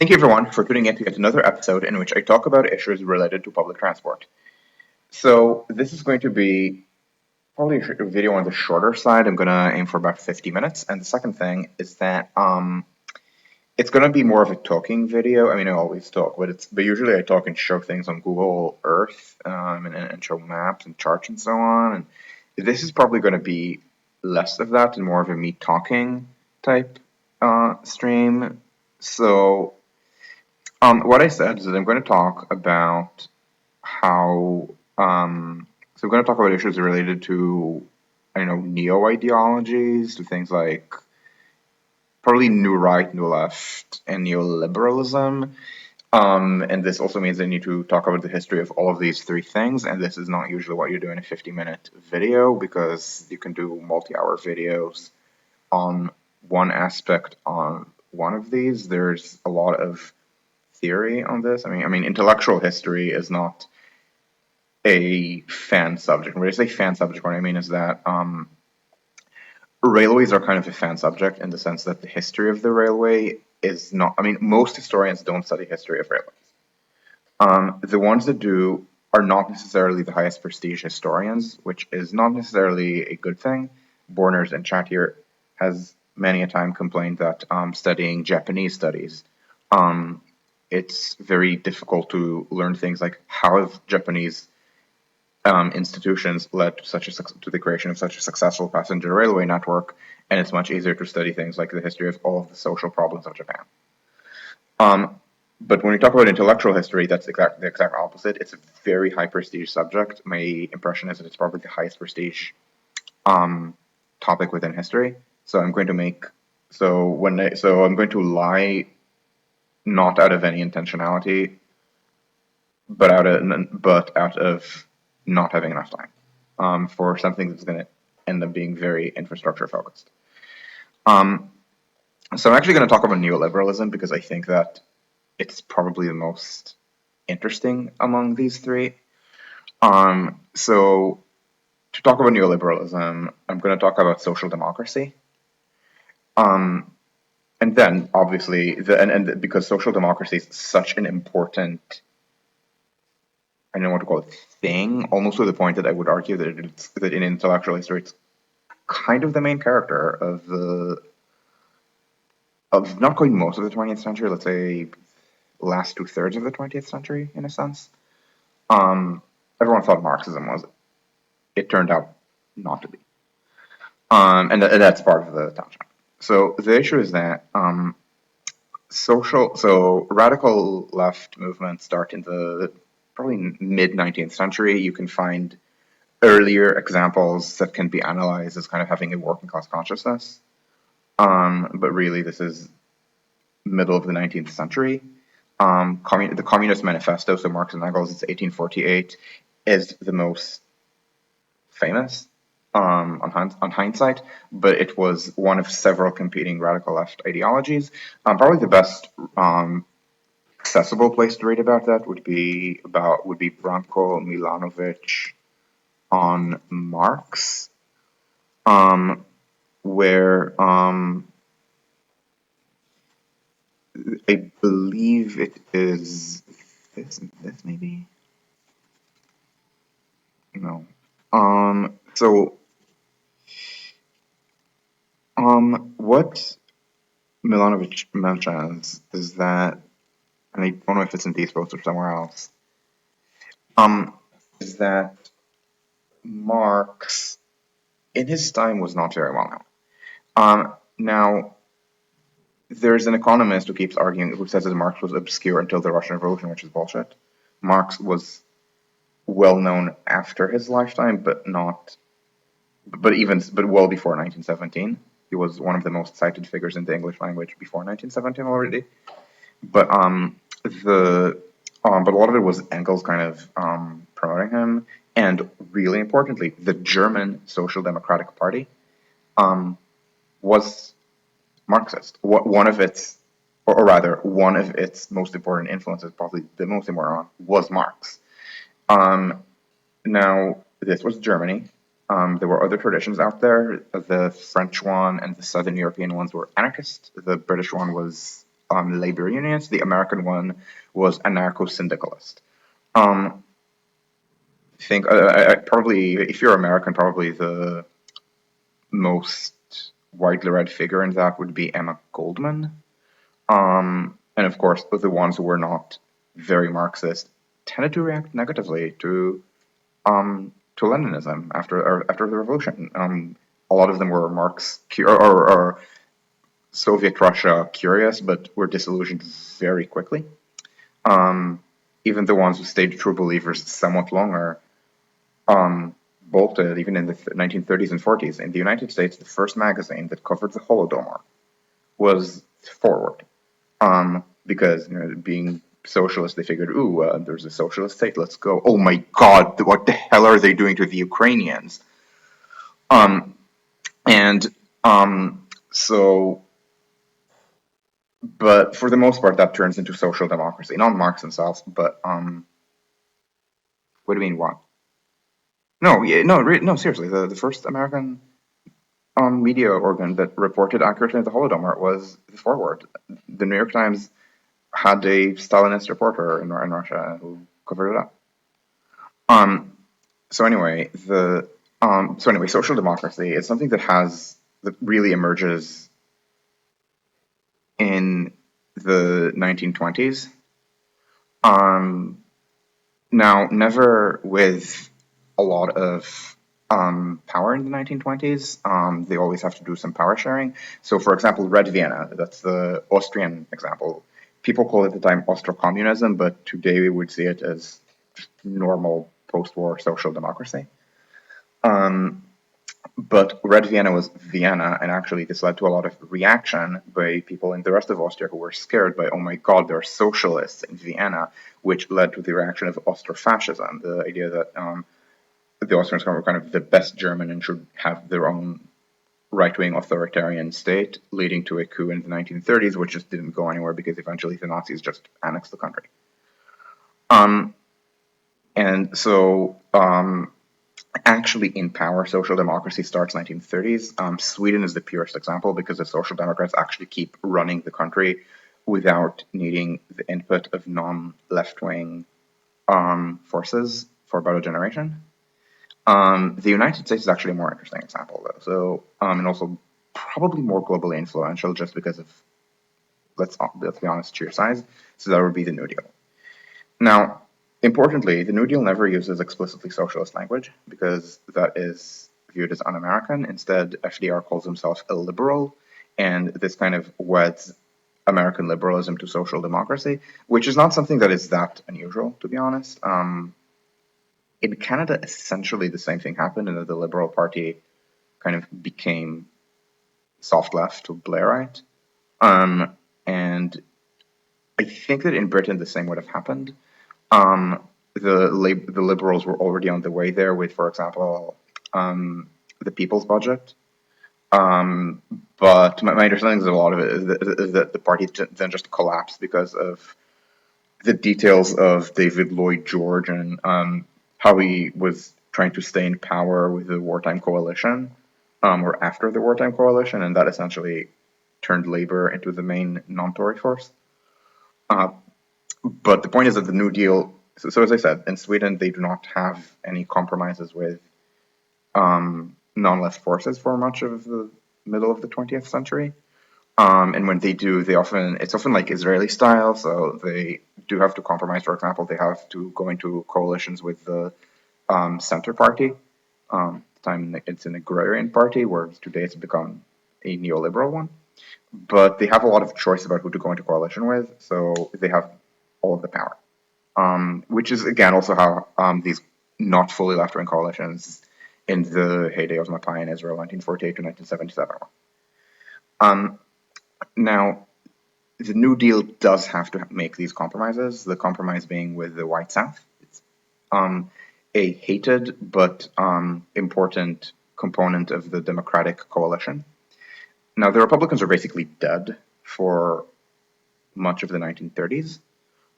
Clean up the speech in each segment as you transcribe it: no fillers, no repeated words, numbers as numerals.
Thank you everyone for tuning in to yet another episode in which I talk about issues related to public transport. So this is going to be probably a video on the shorter side. I'm gonna aim for about 50 minutes. And the second thing is that it's gonna be more of a talking video. I mean, I always talk, but usually I talk and show things on Google Earth and show maps and charts and so on. And this is probably going to be less of that and more of a me talking type stream. So what I said is that I'm going to talk about how, so I'm going to talk about issues related to, neo-ideologies, to things like probably new right, new left, and neoliberalism. And this also means I need to talk about the history of all of these three things, and this is not usually what you do in a 50-minute video, because you can do multi-hour videos on one aspect on one of these. There's a lot of theory on this. I mean, intellectual history is not a fan subject. When I say fan subject, what I mean is that railways are kind of a fan subject in the sense that the history of the railway is not. I mean, most historians don't study history of railways. The ones that do are not necessarily the highest prestige historians, which is not necessarily a good thing. Borners in chat here has many a time complained that studying Japanese studies, it's very difficult to learn things like how have Japanese institutions led to the creation of such a successful passenger railway network, and it's much easier to study things like the history of all of the social problems of Japan. But when we talk about intellectual history, that's the exact opposite. It's a very high prestige subject. My impression is that it's probably the highest prestige topic within history. So I'm going to lie not out of any intentionality, but out of not having enough time for something that's going to end up being very infrastructure focused. So I'm actually going to talk about neoliberalism because I think that it's probably the most interesting among these three. So to talk about neoliberalism, I'm going to talk about social democracy. And then obviously because social democracy is such an important, I don't know what to call it, thing, almost to the point that I would argue that in intellectual history it's kind of the main character of not quite most of the 20th century, let's say last 2/3 of the 20th century in a sense. Everyone thought Marxism was it. It turned out not to be. And that's part of the tension. So the issue is that radical left movements start in the probably mid 19th century. You can find earlier examples that can be analyzed as kind of having a working class consciousness. But really this is middle of the 19th century. The Communist Manifesto, so Marx and Engels, it's 1848, is the most famous on hindsight, but it was one of several competing radical left ideologies. Probably the best accessible place to read about that would be Branko Milanovic on Marx, where I believe it is this maybe? No. So what Milanovic mentions is that, and I don't know if it's in these posts or somewhere else, is that Marx in his time was not very well known. Now, there's an economist who keeps arguing, who says that Marx was obscure until the Russian Revolution, which is bullshit. Marx was well known after his lifetime, but well before 1917. He was one of the most cited figures in the English language before 1917 already. But but a lot of it was Engels kind of promoting him, and really importantly, the German Social Democratic Party was Marxist. One of its most important influences, probably the most important one, was Marx. Now, this was Germany. There were other traditions out there. The French one and the Southern European ones were anarchist. The British one was labor unions. The American one was anarcho-syndicalist. Um, I think probably, if you're American, probably the most widely read figure in that would be Emma Goldman. And of course, the ones who were not very Marxist tended to react negatively to Leninism after the revolution. A lot of them were or Soviet Russia curious, but were disillusioned very quickly. Even the ones who stayed true believers somewhat longer bolted, even in the 1930s and 40s. In the United States, the first magazine that covered the Holodomor was Forward. Because being socialist, they figured, ooh, there's a socialist state, let's go. Oh my God, what the hell are they doing to the Ukrainians? And so, but for the most part, that turns into social democracy. Not Marx himself, but what do you mean, what? No, yeah, no, no, seriously, the first American media organ that reported accurately at the Holodomor was the Forward. The New York Times had a Stalinist reporter in Russia who covered it up. So anyway, social democracy is something that really emerges in the 1920s. Now, never with a lot of power in the 1920s. They always have to do some power sharing. So, for example, Red Vienna, that's the Austrian example. People call it at the time Austro-communism, but today we would see it as normal post-war social democracy. But Red Vienna was Vienna, and actually this led to a lot of reaction by people in the rest of Austria who were scared by, oh my God, there are socialists in Vienna, which led to the reaction of Austro-fascism, the idea that the Austrians were kind of the best German and should have their own right-wing authoritarian state, leading to a coup in the 1930s, which just didn't go anywhere because eventually the Nazis just annexed the country. And so actually in power, social democracy starts 1930s. Sweden is the purest example because the Social Democrats actually keep running the country without needing the input of non-left-wing forces for about a generation. The United States is actually a more interesting example, though. So, and also probably more globally influential just because of, let's be honest, sheer size. So that would be the New Deal. Now, importantly, the New Deal never uses explicitly socialist language because that is viewed as un-American. Instead, FDR calls himself a liberal, and this kind of weds American liberalism to social democracy, which is not something that is that unusual, to be honest. In Canada, essentially the same thing happened, and that the Liberal Party kind of became soft left to Blairite. And I think that in Britain the same would have happened. The Liberals were already on the way there with, for example, the People's Budget. But my understanding is that a lot of it is that the party then just collapsed because of the details of David Lloyd George and how he was trying to stay in power with the wartime coalition, or after the wartime coalition, and that essentially turned Labour into the main non-Tory force. But the point is that the New Deal, so as I said, in Sweden, they do not have any compromises with non-left forces for much of the middle of the 20th century. And when they do, it's often like Israeli style, so they do have to compromise. For example, they have to go into coalitions with the Center Party. At the time it's an agrarian party, whereas today it's become a neoliberal one. But they have a lot of choice about who to go into coalition with, so they have all of the power. Which is, again, also how these not fully left-wing coalitions in the heyday of Montpelier in Israel, 1948 to 1977. Now, the New Deal does have to make these compromises, the compromise being with the White South. It's a hated but important component of the Democratic coalition. Now, the Republicans are basically dead for much of the 1930s.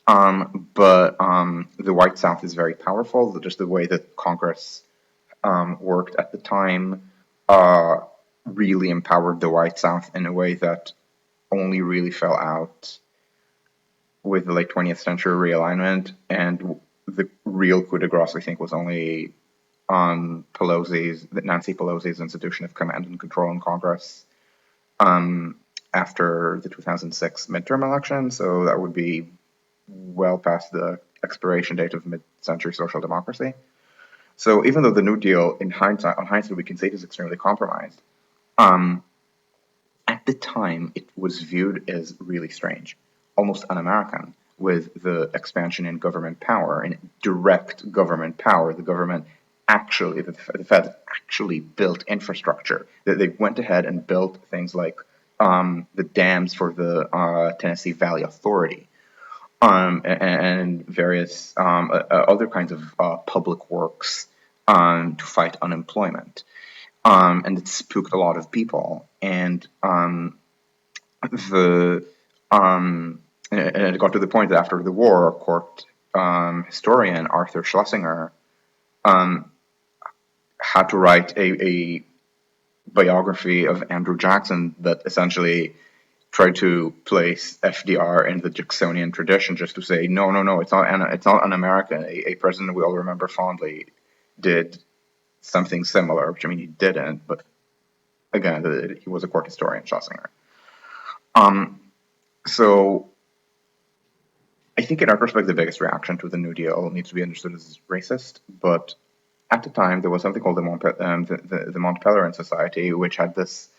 But the White South is very powerful. Just the way that Congress worked at the time really empowered the White South in a way that only really fell out with the late 20th century realignment, and the real coup de grace, I think, was only on Nancy Pelosi's institution of command and control in Congress after the 2006 midterm election. So that would be well past the expiration date of mid-century social democracy. So even though the New Deal, on hindsight, we can say it is extremely compromised, at the time it was viewed as really strange, almost un-American, with the expansion in government power, in direct government power. The government actually, the Fed actually built infrastructure. They went ahead and built things like the dams for the Tennessee Valley Authority, and various other kinds of public works to fight unemployment. And it spooked a lot of people. And the and it got to the point that after the war, court historian Arthur Schlesinger had to write a biography of Andrew Jackson that essentially tried to place FDR in the Jacksonian tradition, just to say, no, it's not un-American. A president we all remember fondly did something similar, which, I mean, he didn't, but again, he was a court historian, Schlesinger. So I think in retrospect, the biggest reaction to the New Deal needs to be understood as racist, but at the time, there was something called the Montpelier Society, which had this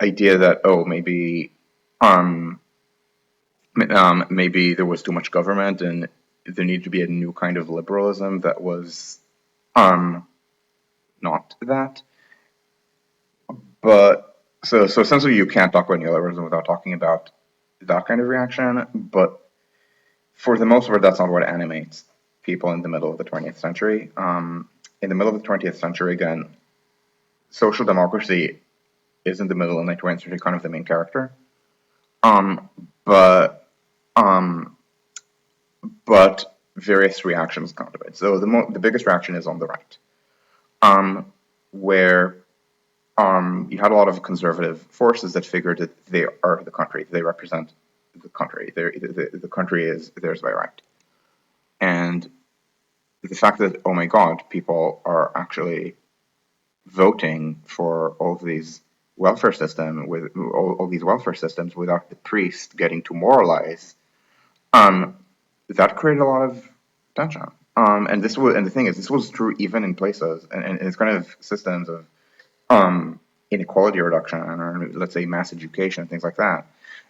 idea that, maybe there was too much government and there needed to be a new kind of liberalism that was not that. But so essentially, you can't talk about neoliberalism without talking about that kind of reaction. But for the most part, that's not what animates people in the middle of the 20th century. In the middle of the 20th century, again, social democracy is in the middle of the 20th century kind of the main character. But various reactions come to it. So the biggest reaction is on the right, where you had a lot of conservative forces that figured that they are the country, they represent the country, the country is theirs by right. And the fact that, oh my God, people are actually voting for all of these welfare systems without the priest getting to moralize, that created a lot of tension. And the thing is, this was true even in places and it's kind of systems of inequality reduction, or let's say mass education and things like that,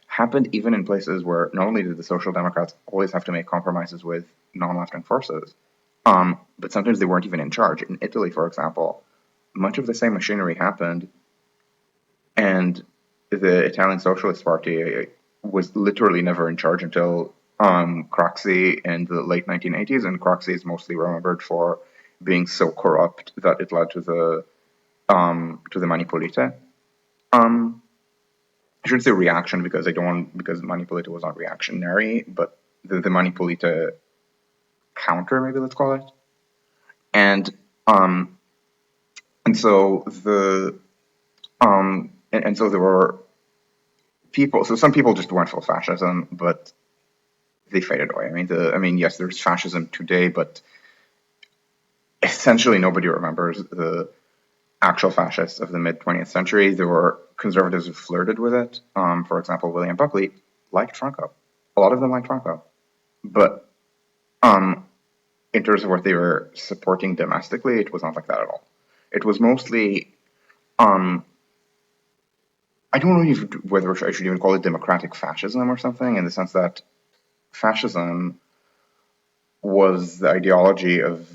happened even in places where not only did the Social Democrats always have to make compromises with non-left-wing forces, but sometimes they weren't even in charge. In Italy, for example, much of the same machinery happened, and the Italian Socialist Party was literally never in charge until Craxi in the late 1980s, and Craxi is mostly remembered for being so corrupt that it led to the Manipulite. I shouldn't say reaction because because Manipulite was not reactionary, but the Manipulite counter, maybe let's call it. And so there were people. So some people just weren't for fascism, but they faded away. I mean, yes, there's fascism today, but essentially nobody remembers the actual fascists of the mid-20th century. There were conservatives who flirted with it. For example, William Buckley liked Franco. A lot of them liked Franco. But in terms of what they were supporting domestically, it was not like that at all. It was mostly, I don't know whether I should even call it democratic fascism or something, in the sense that fascism was the ideology of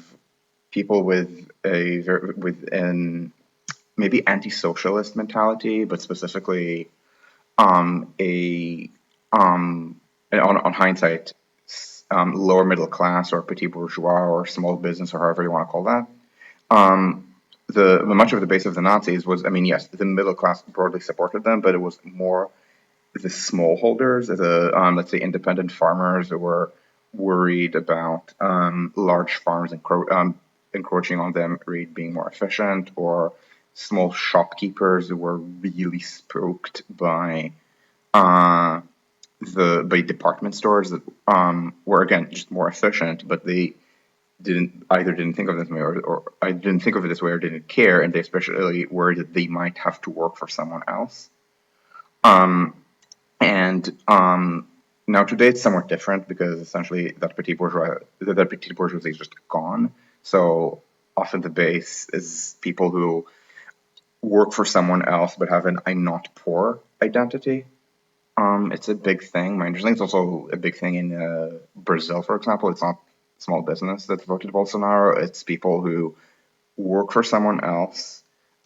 people with an maybe anti-socialist mentality, but specifically on hindsight, lower middle class or petit bourgeois or small business or however you want to call that. Much of the base of the Nazis was, I mean, yes, the middle class broadly supported them, but it was more the smallholders, let's say independent farmers who were worried about large farms encroaching on them, being more efficient, or small shopkeepers who were really spooked by by department stores that were again just more efficient, but they didn't think of it this way, or I didn't think of it this way, or didn't care, and they especially worried that they might have to work for someone else. And now today it's somewhat different because essentially that petite bourgeoisie is just gone. So often the base is people who work for someone else but have an "I'm not poor" identity. It's a big thing. My understanding it's also a big thing in Brazil, for example. It's not small business that's voted Bolsonaro. It's people who work for someone else.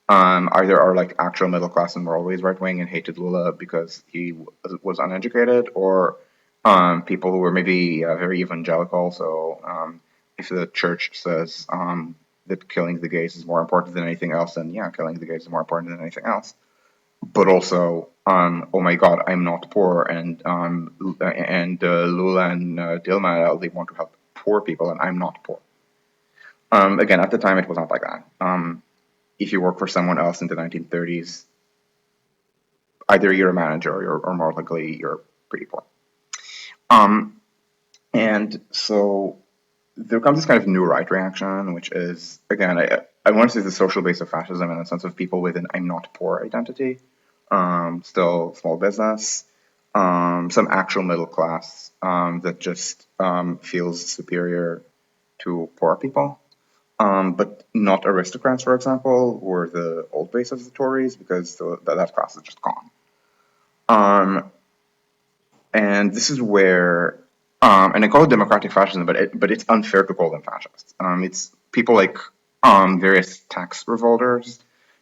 Either are like actual middle class and were always right wing and hated Lula because he was uneducated, or people who were maybe very evangelical. So if the church says that killing the gays is more important than anything else, then yeah, killing the gays is more important than anything else. But also, oh my God, I'm not poor, and Lula and Dilma, they want to help poor people, and I'm not poor. Again, at the time, it was not like that. If you work for someone else in the 1930s, either you're a manager or more likely you're pretty poor. And so there comes this kind of new right reaction, which is, again, I want to say the social base of fascism in the sense of people with an "I'm not poor" identity, still small business, some actual middle class that just feels superior to poor people. But not aristocrats, for example, or the old base of the Tories, because that class is just gone. And this is where, and I call it democratic fascism, but it's unfair to call them fascists. It's people like various tax revolters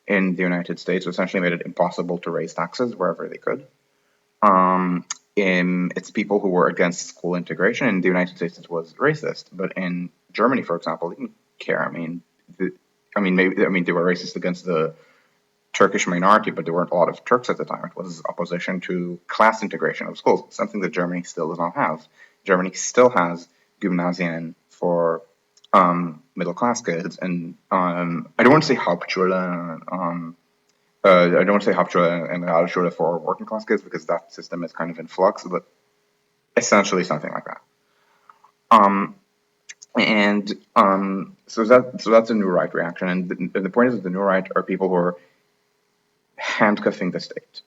in the United States who essentially made it impossible to raise taxes wherever they could. It's people who were against school integration. In the United States, it was racist, but in Germany, for example, they didn't care. Maybe they were racist against the Turkish minority, but there weren't a lot of Turks at the time. It was opposition to class integration of schools, something that Germany still does not have. Germany still has Gymnasien for middle class kids, and I don't want to say Hauptschule. I don't want to say Hauptschule and Realschule for working class kids because that system is kind of in flux, but essentially something like that. And so that's a new right reaction, and the point is that the new right are people who are handcuffing the state.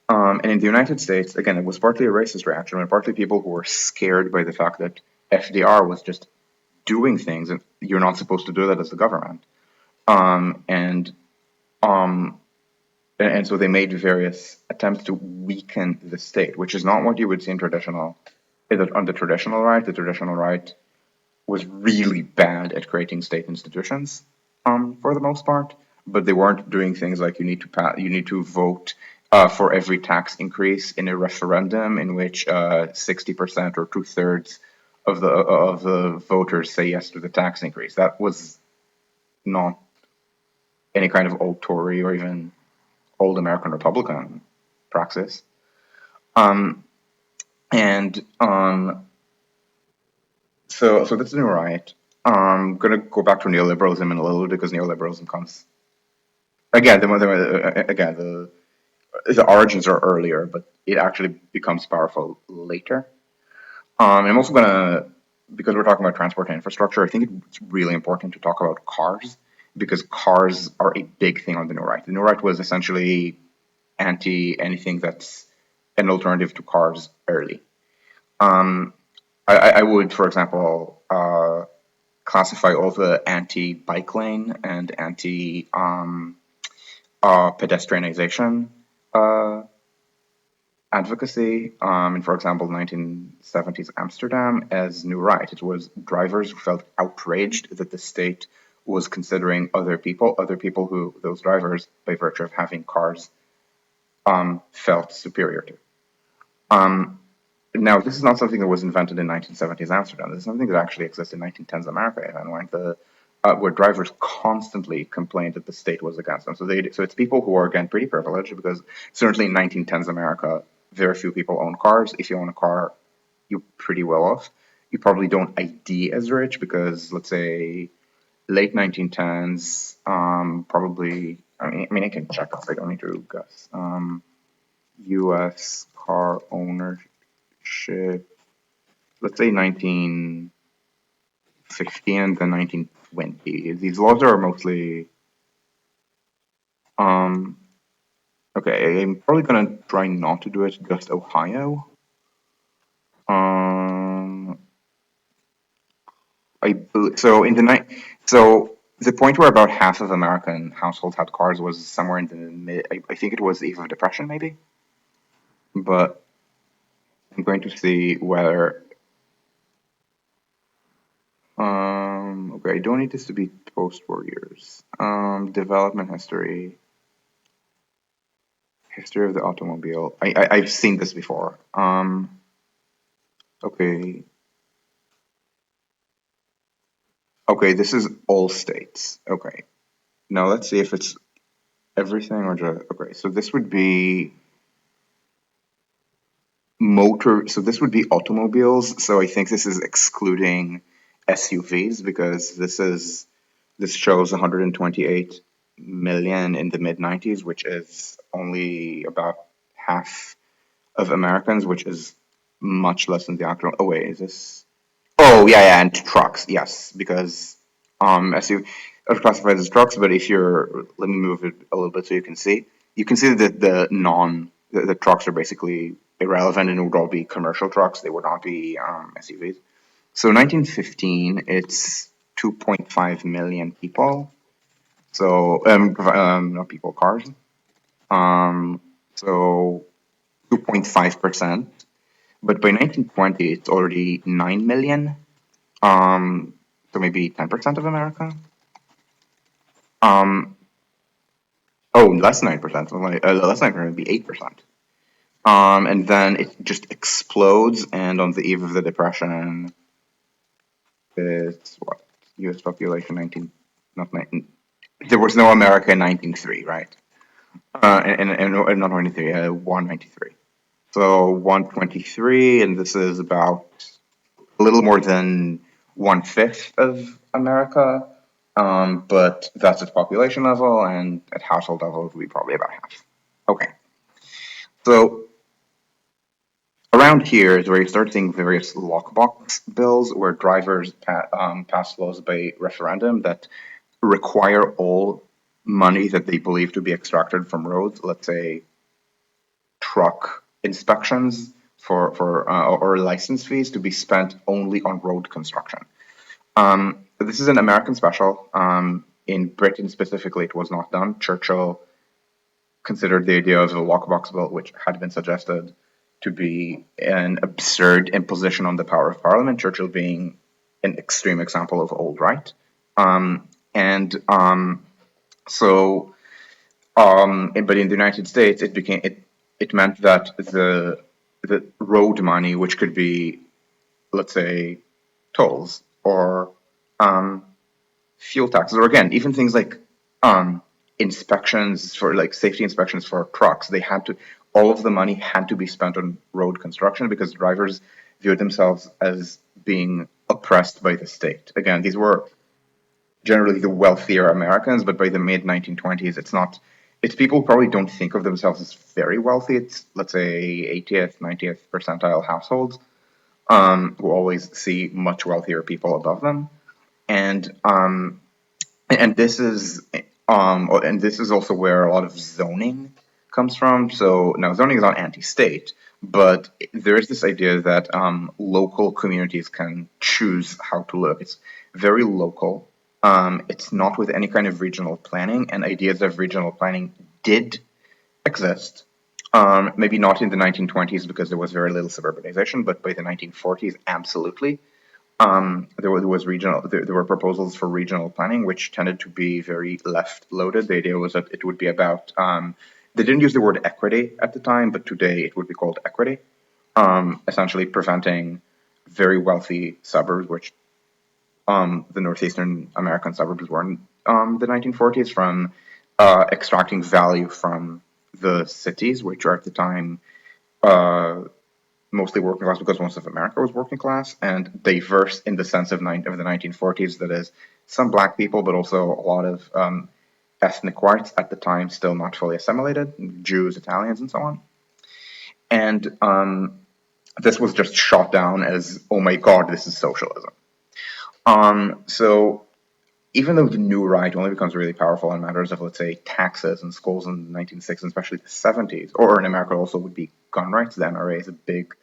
And in the United States, again, it was partly a racist reaction, and partly people who were scared by the fact that FDR was just doing things, and you're not supposed to do that as the government. Um, and um, and so they made various attempts to weaken the state, which is not what you would see in on the traditional right. The traditional right was really bad at creating state institutions, for the most part. But they weren't doing things like you need to vote for every tax increase in a referendum in which 60% or 2/3 of the voters say yes to the tax increase. That was not any kind of old Tory or even old American Republican praxis. Um, and so that's the new right. I'm gonna go back to neoliberalism in a little bit because neoliberalism comes again. The origins are earlier, but it actually becomes powerful later. I'm also gonna, because we're talking about transport and infrastructure, I think it's really important to talk about cars because cars are a big thing on the new right. The new right was essentially anti anything that's an alternative to cars early. I would, for example, classify all the anti-bike lane and anti-pedestrianization advocacy in, for example, 1970s Amsterdam as new right. It was drivers who felt outraged that the state was considering other people who those drivers, by virtue of having cars, felt superior to. Now, this is not something that was invented in 1970s Amsterdam. This is something that actually exists in 1910s America, and where drivers constantly complained that the state was against them. So it's people who are again pretty privileged because certainly in 1910s America, very few people own cars. If you own a car, you're pretty well off. You probably don't ID as rich because let's say late 1910s, probably. I can check. I don't need to guess. U.S. car ownership shit, let's say 1915 and then 1920. These laws are mostly, um, okay, I'm probably gonna try not to do it, just Ohio. Um, so in the night, so the point where about half of American households had cars was somewhere in the mid. I think it was the eve of depression, maybe. But I'm going to see whether. Okay, I don't need this to be post-war years. Development history, history of the automobile. I've seen this before. Okay, okay, this is all states. Okay, now let's see if it's everything or just okay. So this would be motor. So this would be automobiles. So I think this is excluding SUVs because this shows 128 million in the mid 90s, which is only about half of Americans, which is much less than the actual. Oh wait, is this? Oh yeah, yeah, and trucks, yes, because SUV are classified as trucks. But if you're, let me move it a little bit so you can see. You can see that the trucks are basically irrelevant, and it would all be commercial trucks. They would not be SUVs. So 1915, it's 2.5 million people. So not people, cars. Um, so 2.5%. But by 1920, it's already 9 million. Um, so maybe 10% of America. Um, oh, less than 9%. Less than 9% would be 8%. And then it just explodes. And on the eve of the Depression, it's what? U.S. population 19, not 19. There was no America in 1903, right? And not 93, 193. So 123, and this is about a little more than one fifth of America. But that's at population level, and at household level, it would be probably about half. Okay, so around here is where you start seeing various lockbox bills where drivers pass laws by referendum that require all money that they believe to be extracted from roads, let's say truck inspections or license fees, to be spent only on road construction. This is an American special. In Britain specifically, it was not done. Churchill considered the idea of the lockbox bill, which had been suggested, to be an absurd imposition on the power of Parliament. Churchill being an extreme example of old right, and so. But in the United States, it meant that the road money, which could be, let's say, tolls or fuel taxes, or again, even things like inspections for like safety inspections for trucks, all of the money had to be spent on road construction because drivers viewed themselves as being oppressed by the state. Again, these were generally the wealthier Americans, but by the mid 1920s, it's people who probably don't think of themselves as very wealthy. It's, let's say, 80th, 90th percentile households who always see much wealthier people above them. And and this is also where a lot of zoning comes from. So now zoning is not anti-state, but there is this idea that local communities can choose how to live. It's very local. It's not with any kind of regional planning, and ideas of regional planning did exist. Maybe not in the 1920s because there was very little suburbanization, but by the 1940s, absolutely. There were proposals for regional planning, which tended to be very left loaded. The idea was that it would be about, they didn't use the word equity at the time, but today it would be called equity, essentially preventing very wealthy suburbs, which the northeastern American suburbs were in the 1940s, from extracting value from the cities, which are at the time mostly working class because most of America was working class, and diverse in the sense of the 1940s. That is, some black people, but also a lot of ethnic whites at the time still not fully assimilated, Jews, Italians, and so on. And this was just shot down as, oh my god, this is socialism. So even though the new right only becomes really powerful in matters of, let's say, taxes and schools in the 1960s, especially the 70s, or in America also would be gun rights. The NRA is a big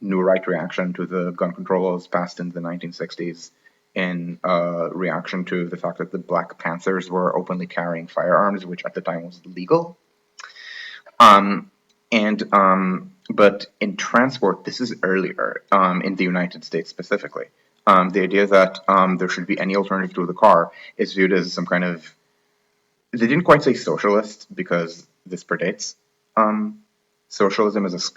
new right reaction to the gun control laws passed in the 1960s in reaction to the fact that the Black Panthers were openly carrying firearms, which at the time was legal. But in transport, this is earlier in the United States specifically. The idea that there should be any alternative to the car is viewed as some kind of, they didn't quite say socialist because this predates socialism as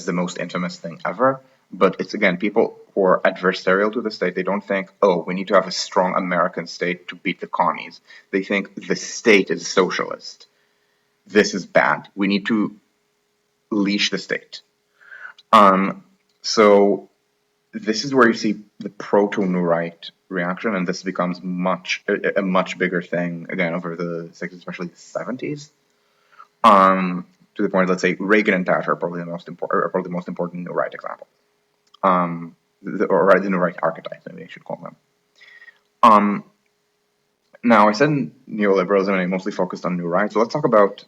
the most infamous thing ever. But it's, again, people who are adversarial to the state. They don't think, oh, we need to have a strong American state to beat the commies. They think the state is socialist. This is bad. We need to leash the state. So this is where you see the proto-new right reaction, and this becomes a much bigger thing again over the 60s, especially the 70s. To the point, let's say Reagan and Thatcher are probably the most important new right example, or the new right archetypes, maybe I should call them. Now, I said neoliberalism, and I mostly focused on new right. So let's talk about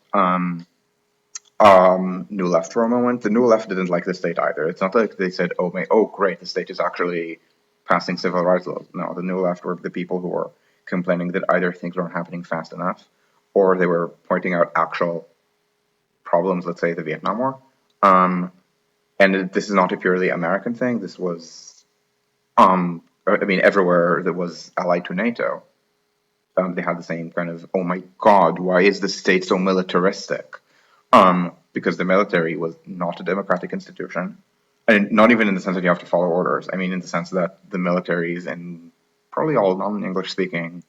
New Left for a moment. The New Left didn't like the state either. It's not like they said, oh great, the state is actually passing civil rights laws. No, the New Left were the people who were complaining that either things weren't happening fast enough, or they were pointing out actual problems, let's say the Vietnam War. And this is not a purely American thing. This was, everywhere that was allied to NATO, they had the same kind of, oh my god, why is the state so militaristic? Because the military was not a democratic institution, and not even in the sense that you have to follow orders. I mean, in the sense that the militaries in probably all non-English speaking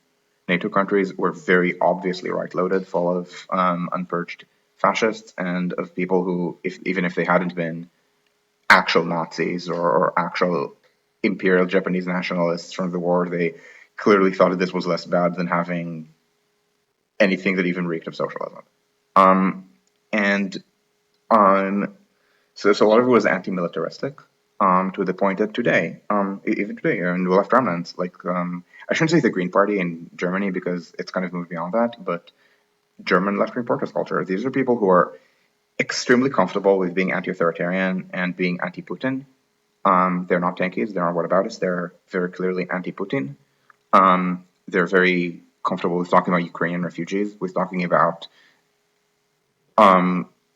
NATO countries were very obviously right-loaded, full of unpurged fascists and of people who, even if they hadn't been actual Nazis or actual imperial Japanese nationalists from the war, they clearly thought that this was less bad than having anything that even reeked of socialism. And So a lot of it was anti-militaristic, to the point that today, even today, in the left remnants, like, I shouldn't say the Green Party in Germany because it's kind of moved beyond that, but German left-wing protest culture. These are people who are extremely comfortable with being anti-authoritarian and being anti-Putin. They're not tankies, they're not whataboutists, they're very clearly anti-Putin. They're very comfortable with talking about Ukrainian refugees, with talking about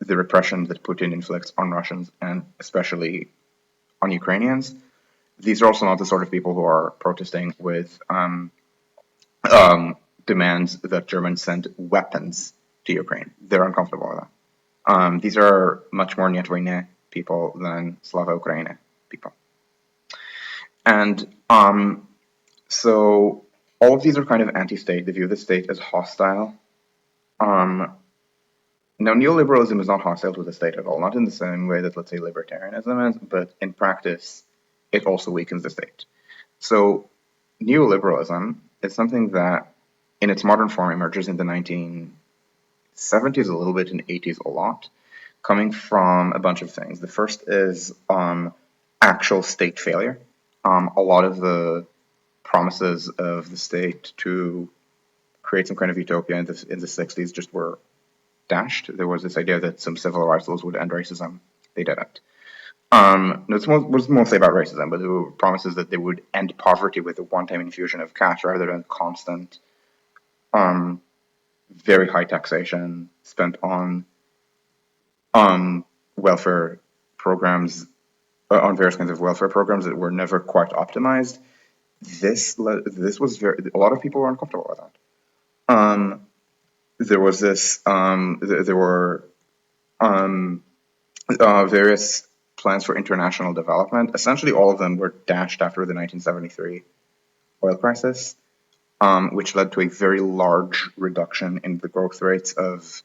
the repression that Putin inflicts on Russians and especially on Ukrainians. These are also not the sort of people who are protesting with demands that Germans send weapons to Ukraine. They're uncomfortable with that. These are much more Niet Vojny people than Slava Ukraine people. And so all of these are kind of anti-state. They view the state as hostile. Now, neoliberalism is not hostile to the state at all, not in the same way that, let's say, libertarianism is, but in practice, it also weakens the state. So, neoliberalism is something that, in its modern form, emerges in the 1970s a little bit, in the 80s a lot, coming from a bunch of things. The first is actual state failure. A lot of the promises of the state to create some kind of utopia in the 60s just were dashed. There was this idea that some civil rights laws would end racism. They didn't. It was mostly about racism, but there were promises that they would end poverty with a one-time infusion of cash rather than constant, very high taxation spent on welfare programs, on various kinds of welfare programs that were never quite optimized. This was a lot of people were uncomfortable with that. There was this, there were various plans for international development. Essentially, all of them were dashed after the 1973 oil crisis, which led to a very large reduction in the growth rates of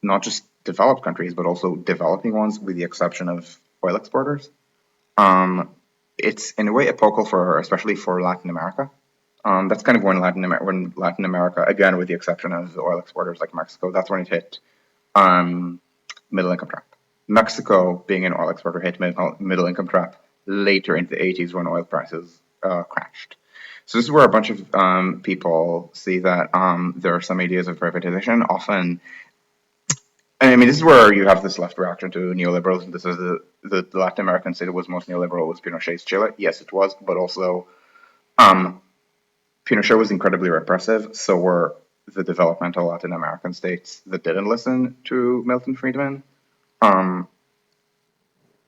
not just developed countries, but also developing ones, with the exception of oil exporters. It's in a way epochal especially for Latin America. That's kind of when Latin America, again, with the exception of the oil exporters like Mexico, that's when it hit middle income trap. Mexico, being an oil exporter, hit middle income trap later in the 80s when oil prices crashed. So this is where a bunch of people see that there are some ideas of privatization. Often, I mean, this is where you have this left reaction to neoliberalism. This is the Latin American state that was most neoliberal was Pinochet's Chile. Yes, it was, but also um, Pinochet was incredibly repressive. So were the developmental Latin American states that didn't listen to Milton Friedman. Um,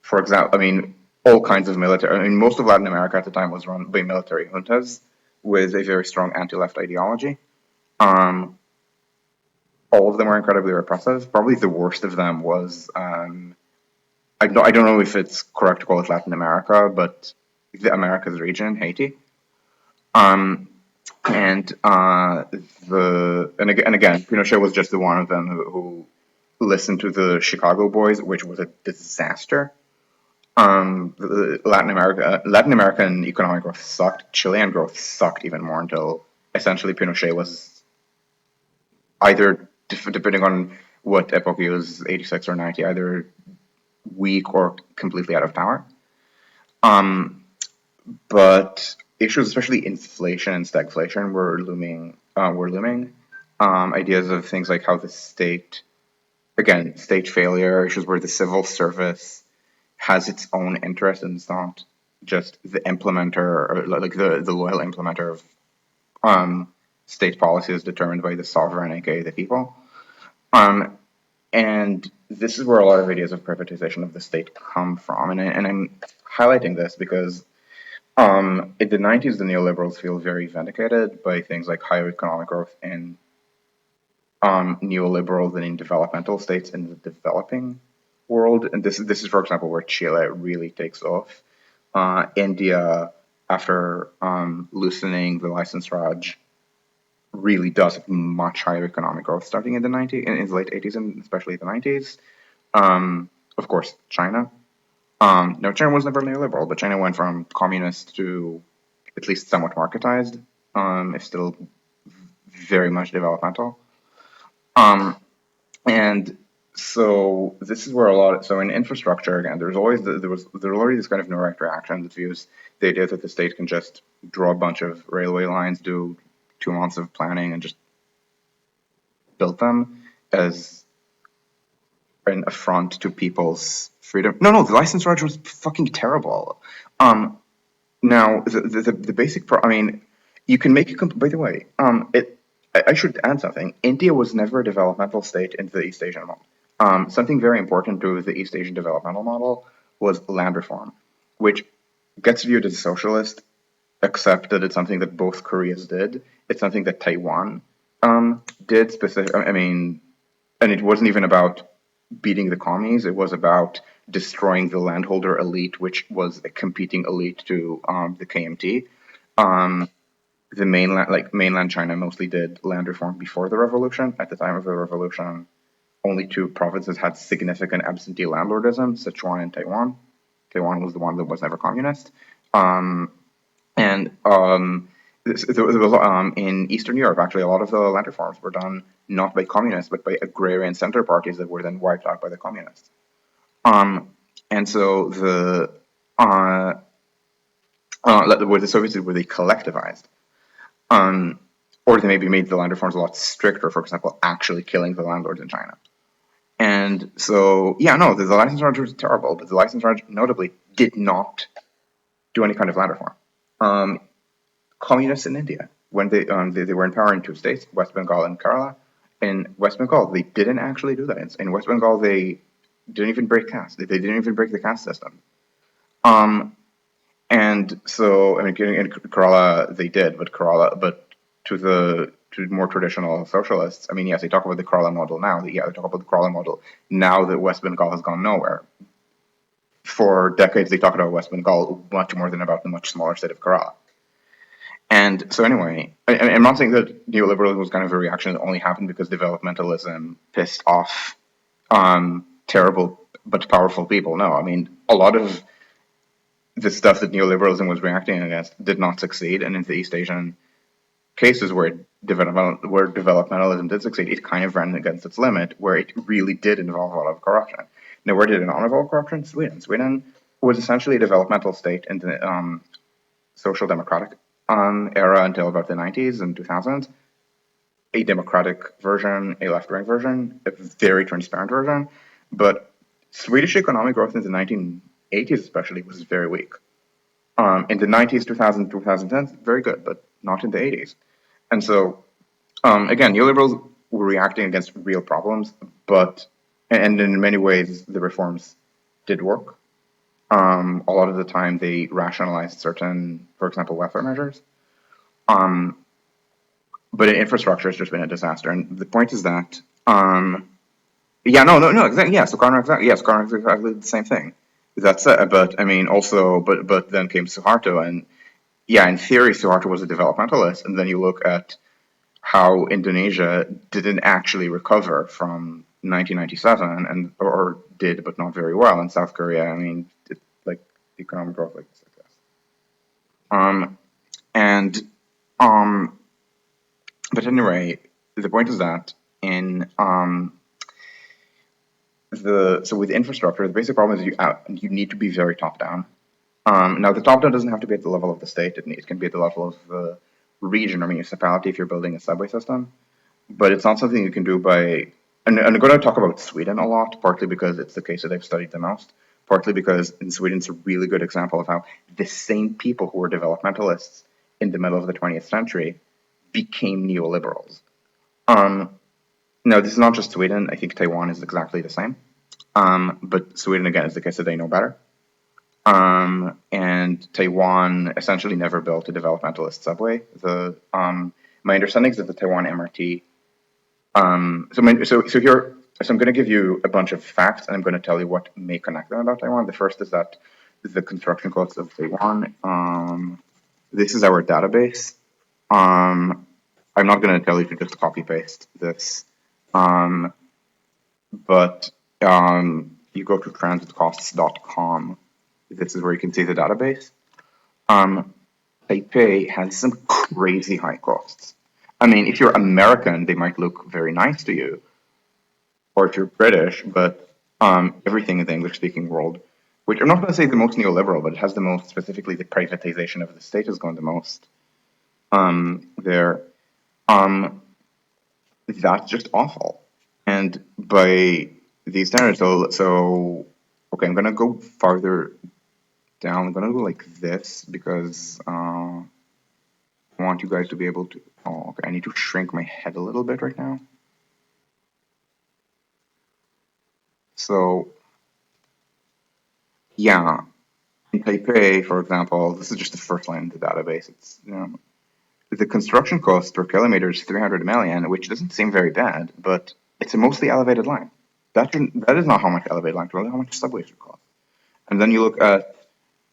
for example, I mean, all kinds of military. I mean, most of Latin America at the time was run by military juntas with a very strong anti-left ideology. Um, all of them were incredibly repressive. Probably the worst of them was I don't know if it's correct to call it Latin America, but the Americas region, Haiti. Um, and again, Pinochet was just the one of them who listened to the Chicago Boys, which was a disaster. Latin American economic growth sucked. Chilean growth sucked even more until essentially Pinochet was either, depending on what epoch he was, 86 or 90, either weak or completely out of power. Um, but issues, especially inflation and stagflation, were looming. Ideas of things like how the state, again, state failure, issues where the civil service has its own interest and it's not just the implementer or like the loyal implementer of state policies determined by the sovereign, aka the people. Um, and this is where a lot of ideas of privatization of the state come from. And I'm highlighting this because in the 90s, the neoliberals feel very vindicated by things like higher economic growth in neoliberal than in developmental states in the developing world. And this is, for example, where Chile really takes off. India, after loosening the license Raj, really does have much higher economic growth starting in the 90s, in the late 80s, and especially the 90s. Of course, China. No, China was never neoliberal, but China went from communist to at least somewhat marketized, if still very much developmental. Um, and so this is where a lot of, so in infrastructure again, there's already this kind of direct reaction that views the idea that the state can just draw a bunch of railway lines, do 2 months of planning, and just build them as an affront to people's freedom. No, the license Raj was fucking terrible. Um, Now, the basic I mean, you can make it. By the way, I should add something. India was never a developmental state in the East Asian model. Something very important to the East Asian developmental model was land reform, which gets viewed as socialist, except that it's something that both Koreas did. It's something that Taiwan did specific. I mean, and it wasn't even about beating the commies. It was about destroying the landholder elite, which was a competing elite to the KMT. Um, the mainland China mostly did land reform before the revolution. At the time of the revolution, only 2 provinces had significant absentee landlordism: Sichuan and Taiwan. Taiwan was the one that was never communist. Um, and in Eastern Europe, actually, a lot of the land reforms were done not by communists, but by agrarian center parties that were then wiped out by the communists. Um, and so uh, what the Soviets did were they collectivized, um, or they maybe made the land reforms a lot stricter. For example, actually killing the landlords in China. And so, yeah, no, the license Raj was terrible, but the license Raj notably did not do any kind of land reform. Um, Communists in India, when they were in power in 2 states, West Bengal and Kerala. In West Bengal, they didn't actually do that. In West Bengal, they didn't even break caste. They didn't even break the caste system. Um, and so, I mean, in Kerala, they did, but to more traditional socialists, I mean, yes, they talk about the Kerala model now. They talk about the Kerala model now that West Bengal has gone nowhere. For decades, they talked about West Bengal much more than about the much smaller state of Kerala. And so anyway, I'm not saying that neoliberalism was kind of a reaction that only happened because developmentalism pissed off terrible but powerful people. No, I mean, a lot of the stuff that neoliberalism was reacting against did not succeed. And in the East Asian cases where developmentalism did succeed, it kind of ran against its limit, where it really did involve a lot of corruption. Now, where did it not involve corruption? Sweden. Sweden was essentially a developmental state in the social democratic era until about the 90s and 2000s. A democratic version, a left-wing version, a very transparent version. But Swedish economic growth in the 1980s especially was very weak. In the 90s, 2000, 2010s, very good, but not in the 80s. And so, again, neoliberals were reacting against real problems, but, and in many ways, the reforms did work. A lot of the time, they rationalized certain, for example, welfare measures. But infrastructure has just been a disaster. And the point is that, yeah, no, exactly, yeah, so Connor, exactly, yes, Connor, exactly the same thing. That's it. But I mean, also, but then came Suharto, and yeah, in theory, Suharto was a developmentalist, and then you look at how Indonesia didn't actually recover from 1997, and or did, but not very well. And South Korea, I mean, did, like economic growth like this. And but anyway, the point is that in so with infrastructure, the basic problem is you need to be very top down. Now, the top down doesn't have to be at the level of the state. It can be at the level of the region or municipality if you're building a subway system. But it's not something you can do by. And I'm going to talk about Sweden a lot, partly because it's the case that I've studied the most, partly because in Sweden it's a really good example of how the same people who were developmentalists in the middle of the 20th century became neoliberals. Now, this is not just Sweden. I think Taiwan is exactly the same. But Sweden, again, is the case that they know better. And Taiwan essentially never built a developmentalist subway. My understanding is that the Taiwan MRT. So I'm going to give you a bunch of facts, and I'm going to tell you what may connect them about Taiwan. The first is that the construction costs of Taiwan. This is our database. I'm not going to tell you to just copy paste this, but you go to transitcosts.com. This is where you can see the database. Taipei has some crazy high costs. I mean, if you're American, they might look very nice to you, or if you're British, but everything in the English-speaking world, which I'm not going to say the most neoliberal, but it has the most, specifically the privatization of the state has gone the most there. That's just awful. And by these standards, so okay, I'm going to go farther down. I'm going to go like this because I want you guys to be able to. Oh, okay. I need to shrink my head a little bit right now. So, yeah, in Taipei, for example, this is just the first line in the database. It's the construction cost per kilometer is 300 million, which doesn't seem very bad, but it's a mostly elevated line. That is not how much elevated line, really how much subways would cost. And then you look at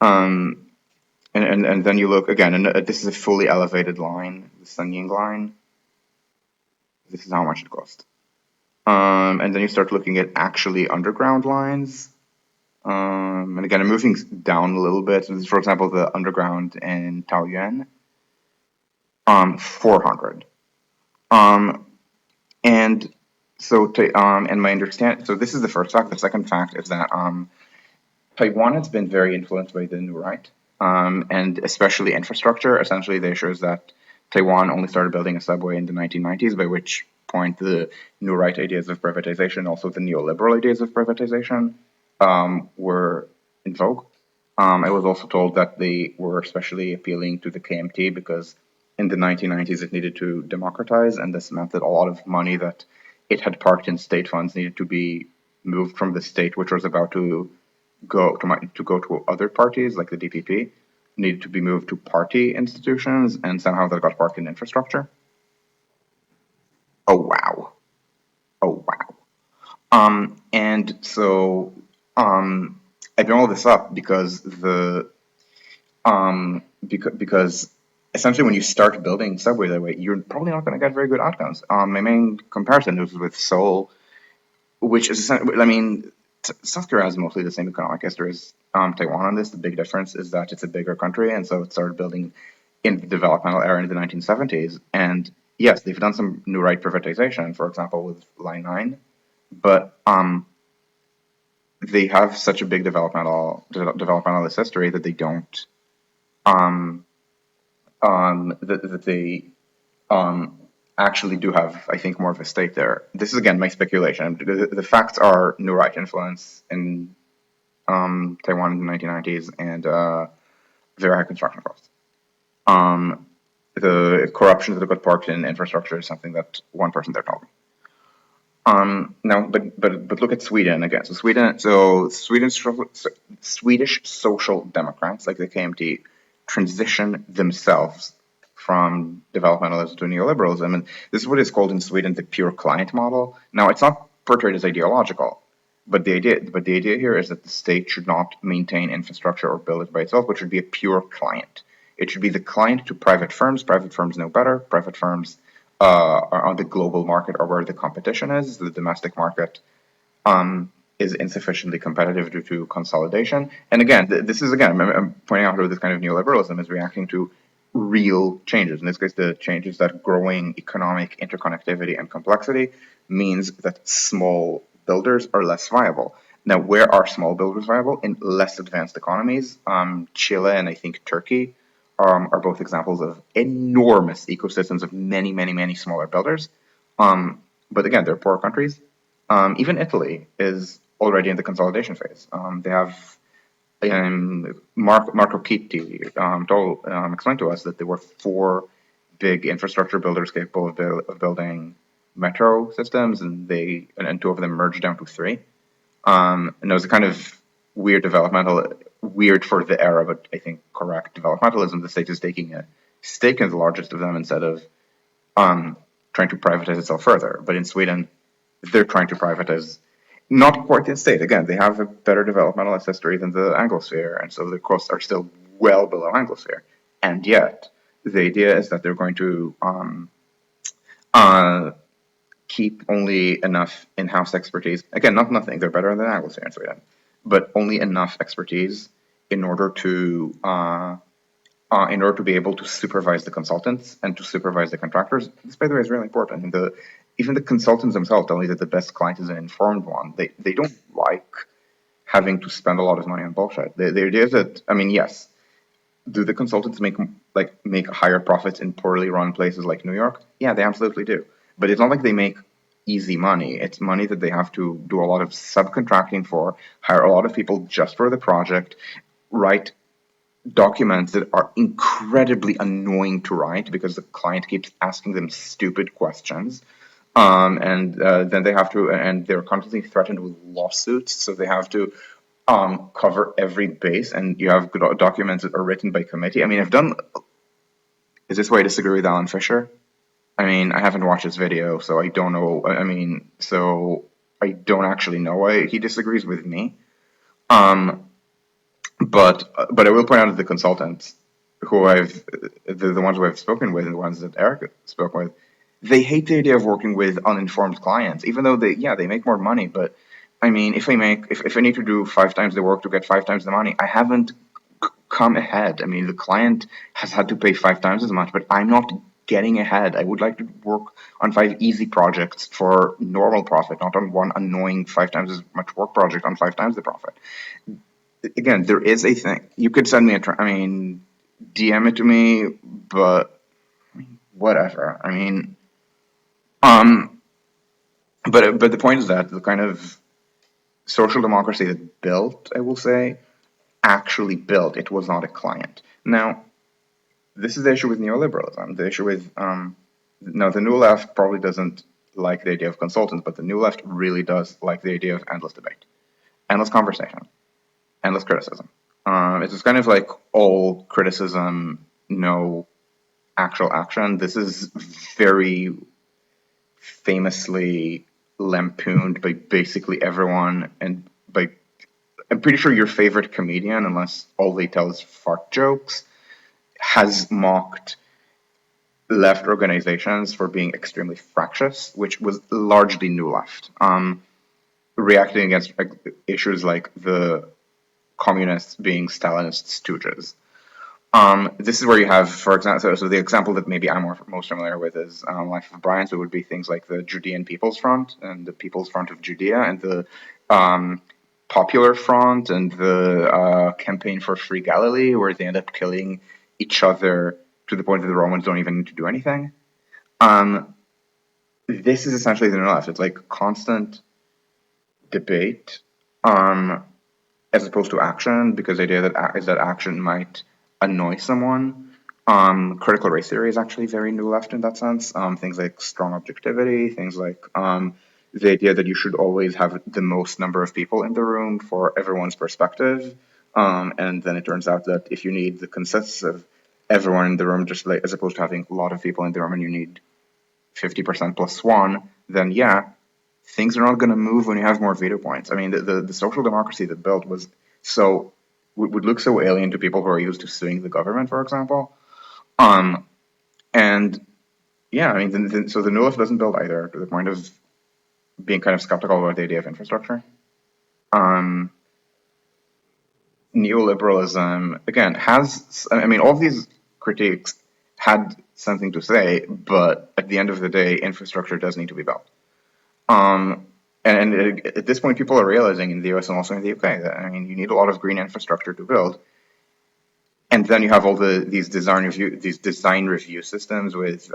and then you look again, and this is a fully elevated line, the Sunying line. This is how much it cost. And then you start looking at actually underground lines. And again, I'm moving down a little bit. So this is, for example, the underground in Taoyuan. 400. And so, and my understand. So this is the first fact. The second fact is that Taiwan has been very influenced by the New Right, and especially infrastructure. Essentially, the issue is that Taiwan only started building a subway in the 1990s, by which point the New Right ideas of privatization, also the neoliberal ideas of privatization, were in vogue. I was also told that they were especially appealing to the KMT because in the 1990s it needed to democratize, and this meant that a lot of money that it had parked in state funds needed to be moved from the state, which was about to go to other parties like the DPP, needed to be moved to party institutions, and somehow that got parked in infrastructure. Oh wow! Oh wow! And so I bring all this up because because essentially when you start building subway that way, you're probably not going to get very good outcomes. My main comparison is with Seoul, which is I mean, South Korea has mostly the same economic history as Taiwan on this. The big difference is that it's a bigger country, and so it started building in the developmental era in the 1970s. And yes, they've done some new right privatization, for example, with Line 9, but they have such a big developmentalist history that they don't that they um, actually do have, I think, more of a stake there. This is again my speculation. The facts are New Right influence in Taiwan in the 1990s and very high construction costs. Um, the corruption that got parked in infrastructure is something that one person there told me. Now, but look at Sweden again. Swedish Social Democrats, like the KMT, transition themselves from developmentalism to neoliberalism, and this is what is called in Sweden the pure client model. Now, it's not portrayed as ideological, but the idea here is that the state should not maintain infrastructure or build it by itself, but should be a pure client. It should be the client to private firms. Private firms know better. Private firms are on the global market or where the competition is. The domestic market is insufficiently competitive due to consolidation. And again, this is again, I'm pointing out how this kind of neoliberalism is reacting to real changes. In this case, the changes that growing economic interconnectivity and complexity means that small builders are less viable. Now, where are small builders viable? In less advanced economies. Chile and I think Turkey are both examples of enormous ecosystems of many, many, many smaller builders. But again, they're poor countries. Even Italy is already in the consolidation phase. They have Marco Chitti explained to us that there were four big infrastructure builders capable of building metro systems, and two of them merged down to three. And it was a kind of weird for the era, but I think correct developmentalism. The state is taking a stake in the largest of them instead of trying to privatize itself further. But in Sweden, they're trying to privatize not quite the state. Again, they have a better developmentalist history than the Anglosphere, and so the costs are still well below Anglosphere. And yet, the idea is that they're going to uh, keep only enough in-house expertise. Again, not nothing. They're better than Anglosphere in Sweden, but only enough expertise in order to be able to supervise the consultants and to supervise the contractors. This, by the way, is really important. Even the consultants themselves tell me that the best client is an informed one. They don't like having to spend a lot of money on bullshit. The idea is that, I mean, yes, do the consultants make higher profits in poorly run places like New York? Yeah, they absolutely do. But it's not like they make easy money. It's money that they have to do a lot of subcontracting for, hire a lot of people just for the project, write documents that are incredibly annoying to write because the client keeps asking them stupid questions. And then and they're constantly threatened with lawsuits, so they have to cover every base. And you have documents that are written by committee. I mean, is this why I disagree with Alan Fisher? I mean, I haven't watched his video, so I don't know. I mean, so I don't actually know why he disagrees with me. Um, but I will point out that the consultants who the ones who I've spoken with and the ones that Eric spoke with, they hate the idea of working with uninformed clients, even though they make more money. But I mean, if I need to do 5 times the work to get 5 times the money, I haven't come ahead. I mean, the client has had to pay 5 times as much, but I'm not getting ahead. I would like to work on 5 easy projects for normal profit, not on one annoying 5 times as much work project on 5 times the profit. Again, there is a thing. You could send me DM it to me, but whatever. I mean, um, but the point is that the kind of social democracy that built, I will say, actually built. It was not a client. Now, this is the issue with neoliberalism. The issue with now the new left probably doesn't like the idea of consultants, but the new left really does like the idea of endless debate, endless conversation, endless criticism. It's just kind of like all criticism, no actual action. This is very famously lampooned by basically everyone, and by I'm pretty sure your favorite comedian, unless all they tell is fart jokes, has mocked left organizations for being extremely fractious, which was largely new left, reacting against issues like the communists being Stalinist stooges. This is where you have, for example, so the example that maybe I'm most familiar with is Life of Brian. So it would be things like the Judean People's Front and the People's Front of Judea and the Popular Front and the campaign for Free Galilee, where they end up killing each other to the point that the Romans don't even need to do anything. Um, this is essentially the new left. It's like constant debate, um, as opposed to action, because the idea that is that action might annoy someone. Critical race theory is actually very new left in that sense. Things like strong objectivity, things like the idea that you should always have the most number of people in the room for everyone's perspective. And then it turns out that if you need the consensus of everyone in the room, just like as opposed to having a lot of people in the room and you need 50% plus one, then yeah, things are not going to move when you have more veto points. I mean, the social democracy that built was so would look so alien to people who are used to suing the government, for example. Um, and yeah, I mean, so the new left doesn't build either, to the point of being kind of skeptical about the idea of infrastructure. Um, Neoliberalism again has, I mean, all of these critiques had something to say, but at the end of the day, infrastructure does need to be built. Um, and at this point, people are realizing in the US and also in the UK that, I mean, you need a lot of green infrastructure to build. And then you have all these design review systems with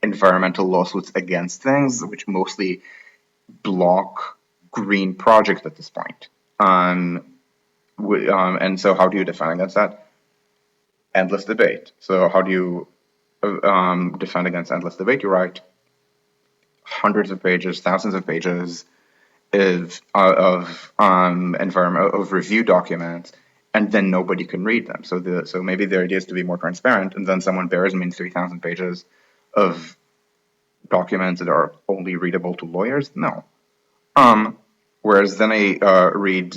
environmental lawsuits against things, which mostly block green projects at this point. And so how do you defend against that? Endless debate. So how do you defend against endless debate? You write hundreds of pages, thousands of pages of environment of review documents, and then nobody can read them. So maybe the idea is to be more transparent, and then someone bears me 3,000 pages of documents that are only readable to lawyers. No. Whereas then I read.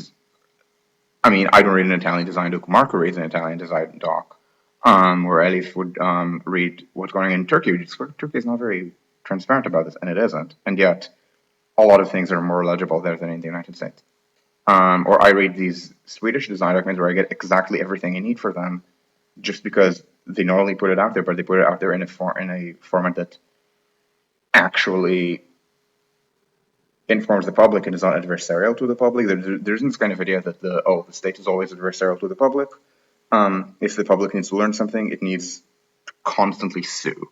I mean, I don't read an Italian design doc. Marco reads an Italian design doc. Where Elif would read what's going on in Turkey. Turkey is not very transparent about this, and it isn't. And yet, a lot of things are more legible there than in the United States. Or I read these Swedish design documents where I get exactly everything I need for them, just because they not only put it out there, but they put it out there in a format that actually informs the public and is not adversarial to the public. There isn't this kind of idea that the state is always adversarial to the public. If the public needs to learn something, it needs to constantly sue.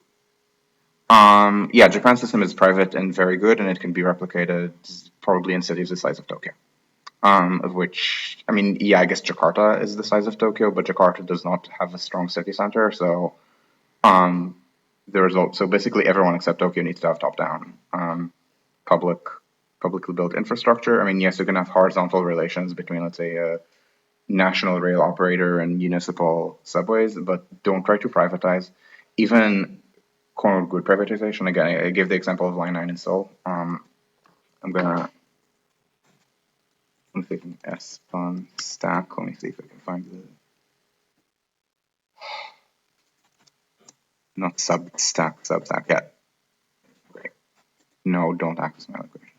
Yeah, Japan's system is private and very good, and it can be replicated probably in cities the size of Tokyo. Of which, I mean, yeah, I guess Jakarta is the size of Tokyo, but Jakarta does not have a strong city center, so the result. So basically, everyone except Tokyo needs to have top-down public, publicly built infrastructure. I mean, yes, you can have horizontal relations between, let's say, a national rail operator and municipal subways, but don't try to privatize. Even quote good privatization. Again, I gave the example of Line 9 in Seoul. I'm gonna I'm thinking S-Pun stack. Let me see if I can find the not Substack yet. Great. No, don't access my location.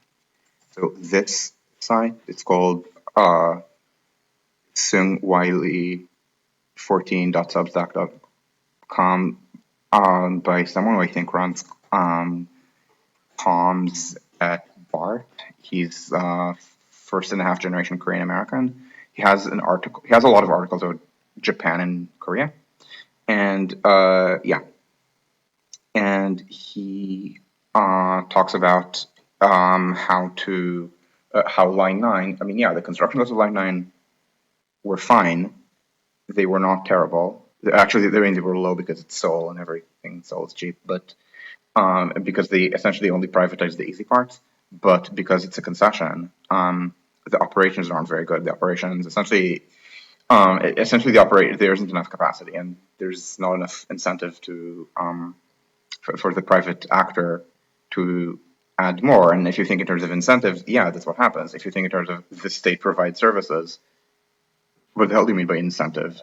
So this site, it's called sungwiley14.substack.com by someone who I think runs comms at BART. He's first and a half generation Korean American. He has an article. He has a lot of articles about Japan and Korea, and yeah, and he talks about how Line 9. I mean, yeah, the construction costs of Line 9 were fine. They were not terrible. Actually, they were low because it's Seoul and everything. Seoul is cheap, but because they essentially only privatized the easy parts. But because it's a concession, the operations aren't very good. The operations essentially there isn't enough capacity, and there's not enough incentive to for the private actor to add more. And if you think in terms of incentives, yeah, that's what happens. If you think in terms of the state provides services, what the hell do you mean by incentive?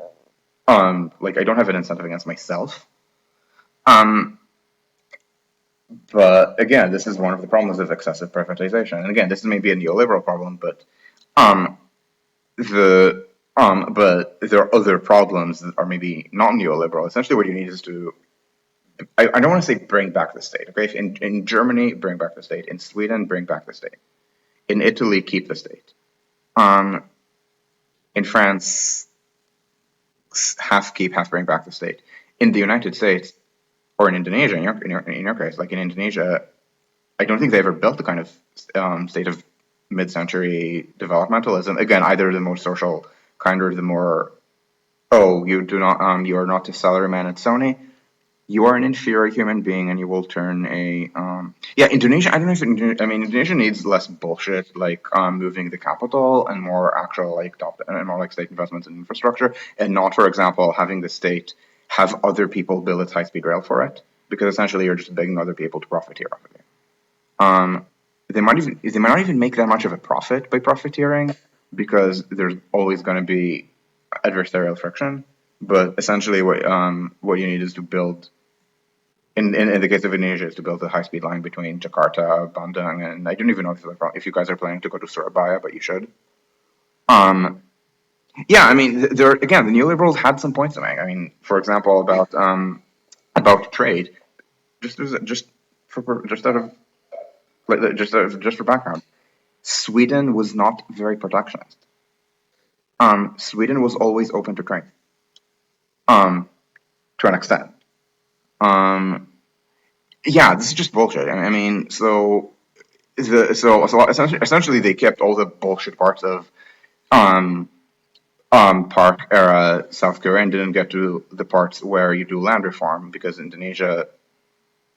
Like I don't have an incentive against myself. But again, this is one of the problems of excessive privatization. And again, this is maybe a neoliberal problem, but um, but there are other problems that are maybe not neoliberal. Essentially, what you need is to I don't want to say bring back the state. Okay, in Germany, bring back the state. In Sweden, bring back the state. In Italy, keep the state. Um, in France, half keep, half bring back the state. In the United States, or in Indonesia, in your case, like in Indonesia, I don't think they ever built the kind of state of mid-century developmentalism. Again, either the more social kind or the more, oh, you are not a salaryman at Sony. You are an inferior human being, and you will turn a yeah. Indonesia. I don't know if Indonesia needs less bullshit, like moving the capital, and more actual like and more like state investments in infrastructure, and not, for example, having the state have other people build its high-speed rail for it, because essentially you're just begging other people to profiteer off of you. Um, they might not even make that much of a profit by profiteering, because there's always going to be adversarial friction. But essentially, what you need is to build, in the case of Indonesia, is to build a high speed line between Jakarta, Bandung, and I don't even know if you guys are planning to go to Surabaya, but you should. Um, yeah, I mean, there again, the neoliberals had some points to make. I mean, for example, about trade, just for just out of just for background, Sweden was not very protectionist. Sweden was always open to trade, um, to an extent. Um, yeah, this is just bullshit. I mean, so essentially they kept all the bullshit parts of um Park era South Korea and didn't get to the parts where you do land reform, because Indonesia,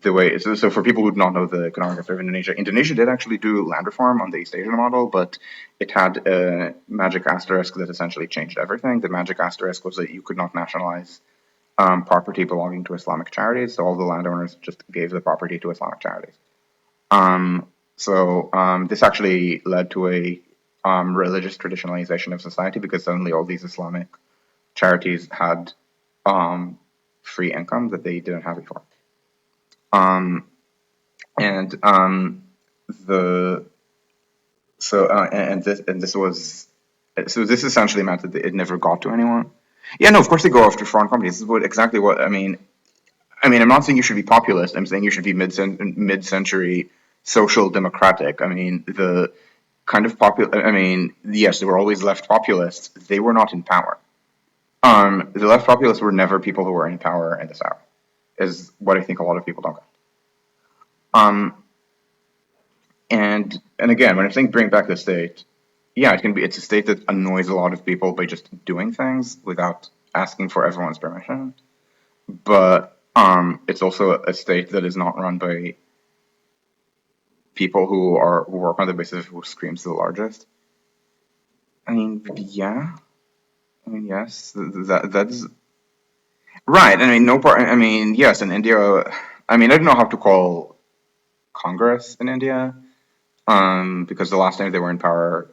so for people who do not know the economic history of Indonesia, Indonesia did actually do land reform on the East Asian model, but it had a magic asterisk that essentially changed everything. The magic asterisk was that you could not nationalize property belonging to Islamic charities, so all the landowners just gave the property to Islamic charities. This actually led to a religious traditionalization of society, because suddenly all these Islamic charities had um, free income that they didn't have before. Um, and the and this was so this essentially meant that it never got to anyone. Yeah, no, of course they go after foreign companies. This is exactly what I mean. I'm not saying you should be populist. I'm saying you should be mid-century social democratic. I mean, the kind of popular. I mean, yes, there were always left populists. They were not in power. The left populists were never people who were in power in the South, is what I think a lot of people don't get. Um, and again, when I think bring back the state, yeah, it's a state that annoys a lot of people by just doing things without asking for everyone's permission. But it's also a state that is not run by people who work on the basis of who screams the largest. I mean, yeah. I mean, yes. That's right. I mean, no part. I mean, yes. In India, I mean, I don't know how to call Congress in India, because the last time they were in power,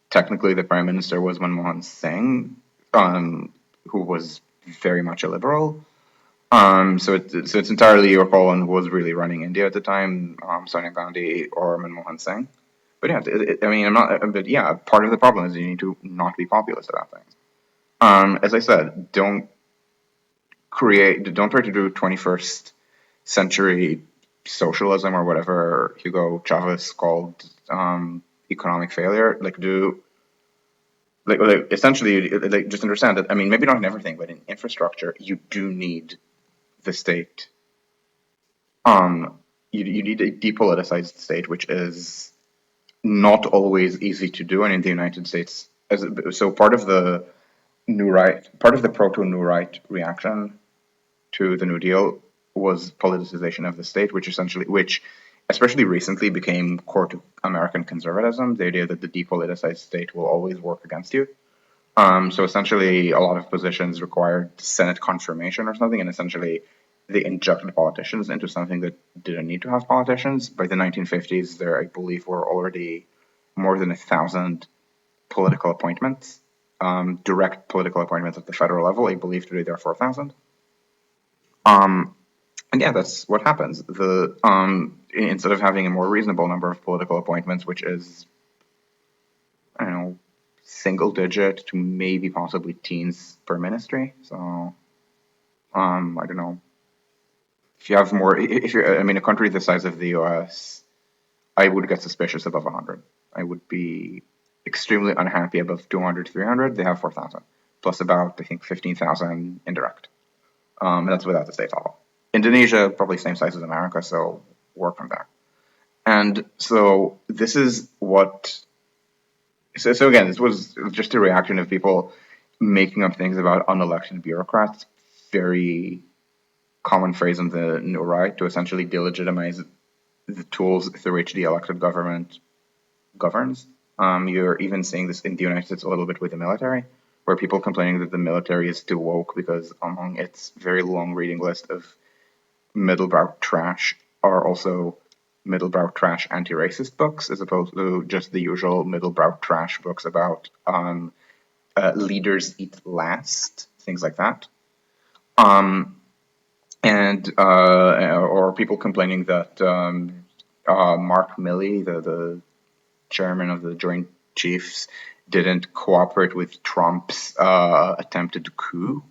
technically the prime minister was Manmohan Singh, who was very much a liberal. So it's entirely your call on who was really running India at the time, Sonia Gandhi or Manmohan Singh. But yeah, I mean, I'm not. But yeah, part of the problem is you need to not be populist about things. As I said, don't try to do 21st century socialism or whatever Hugo Chavez called economic failure. Like essentially, like just understand that. I mean, maybe not in everything, but in infrastructure, you do need the state. You need a depoliticized state, which is not always easy to do, and in the United States, so part of the proto-new right reaction to the New Deal was politicization of the state, which especially recently became core to American conservatism. The idea that the depoliticized state will always work against you. So essentially, a lot of positions required Senate confirmation or something, and essentially they injected politicians into something that didn't need to have politicians. By the 1950s, there, I believe, were already more than 1,000 political appointments, direct political appointments at the federal level. I believe today there are 4,000. Um, and yeah, that's what happens. Instead of having a more reasonable number of political appointments, which is, I don't know, single digit to maybe possibly teens per ministry. So I don't know, if you have more, if you're, I mean, a country the size of the U.S., I would get suspicious above 100. I would be extremely unhappy above 200, 300. They have 4,000, plus about, I think, 15,000 indirect. And that's without the state level. Indonesia, probably same size as America, so work from there. And so this is what. So again, this was just a reaction of people making up things about unelected bureaucrats. Very common phrase on the new right to essentially delegitimize the tools through which the elected government governs. You're even seeing this in the United States a little bit with the military, where people complaining that the military is too woke because among its very long reading list of middlebrow trash are also middlebrow trash anti-racist books, as opposed to just the usual middlebrow trash books about leaders eat last, things like that. And or people complaining that Mark Milley, the chairman of the Joint Chiefs, didn't cooperate with Trump's attempted coup.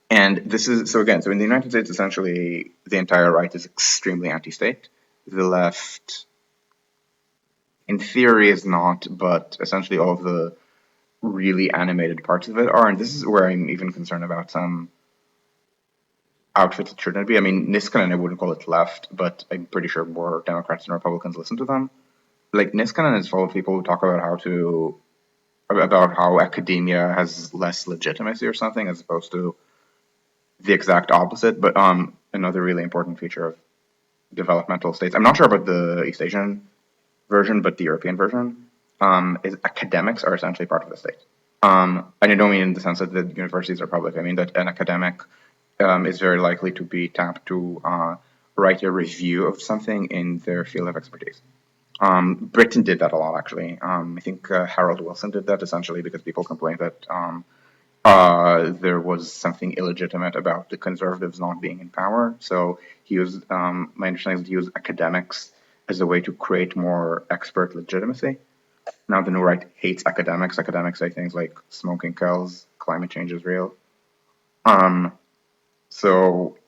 And this is, so again, so in the United States, essentially, the entire right is extremely anti-state. The left, in theory, is not, but essentially all of the really animated parts of it are. And this is where I'm even concerned about some outfits it shouldn't be. I mean, Niskanen, I wouldn't call it left, but I'm pretty sure more Democrats and Republicans listen to them. Like, Niskanen is full of people who talk about how academia has less legitimacy or something, as opposed to the exact opposite. But another really important feature of developmental states, I'm not sure about the East Asian version, but the European version, is academics are essentially part of the state. And I don't mean in the sense that the universities are public. I mean that an academic is very likely to be tapped to write a review of something in their field of expertise. Britain did that a lot, actually. I think Harold Wilson did that essentially because people complained that there was something illegitimate about the conservatives not being in power. So he used, my understanding is that he used academics as a way to create more expert legitimacy. Now the new right hates academics. Academics say things like smoking kills, climate change is real. So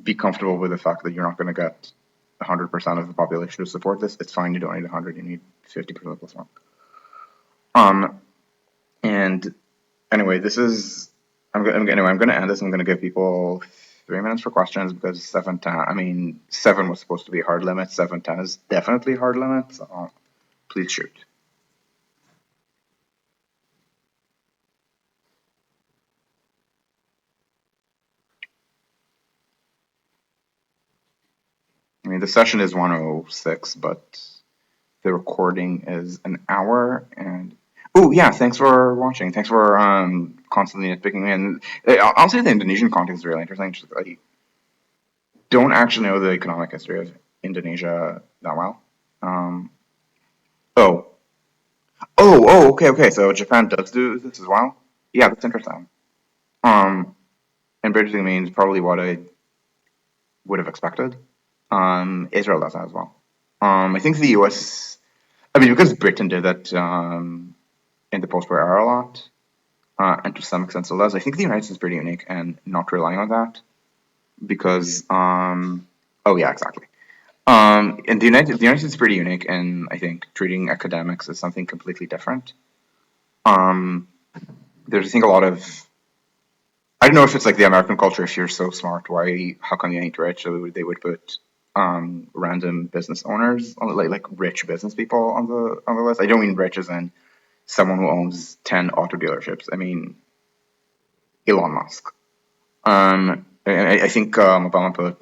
be comfortable with the fact that you're not going to get 100% of the population to support this. It's fine. You don't need 100. You need 50% plus one. And anyway, this is. Anyway, I'm going to end this. I'm going to give people 3 minutes for questions because 7:10. I mean, 7 was supposed to be a hard limit. 7:10 is definitely a hard limit. So please shoot. I mean, the session is 106, but the recording is an hour. And oh yeah, thanks for watching. Thanks for constantly nitpicking me. And I'll say the Indonesian context is really interesting. Just, I don't actually know the economic history of Indonesia that well. Um, oh, okay. So Japan does do this as well. Yeah, that's interesting. Um, and basically means probably what I would have expected. Israel does that as well. I think the U.S. I mean, because Britain did that in the post-war era a lot, and to some extent still does. I think the United States is pretty unique and not relying on that because, oh yeah, exactly. And the United States is pretty unique, and I think treating academics as something completely different. Um, there's I think a lot of I don't know if it's like the American culture. If you're so smart, how come you ain't rich? So they would put random business owners, like rich business people on the list. I don't mean rich as in someone who owns 10 auto dealerships. I mean Elon Musk. I think Obama put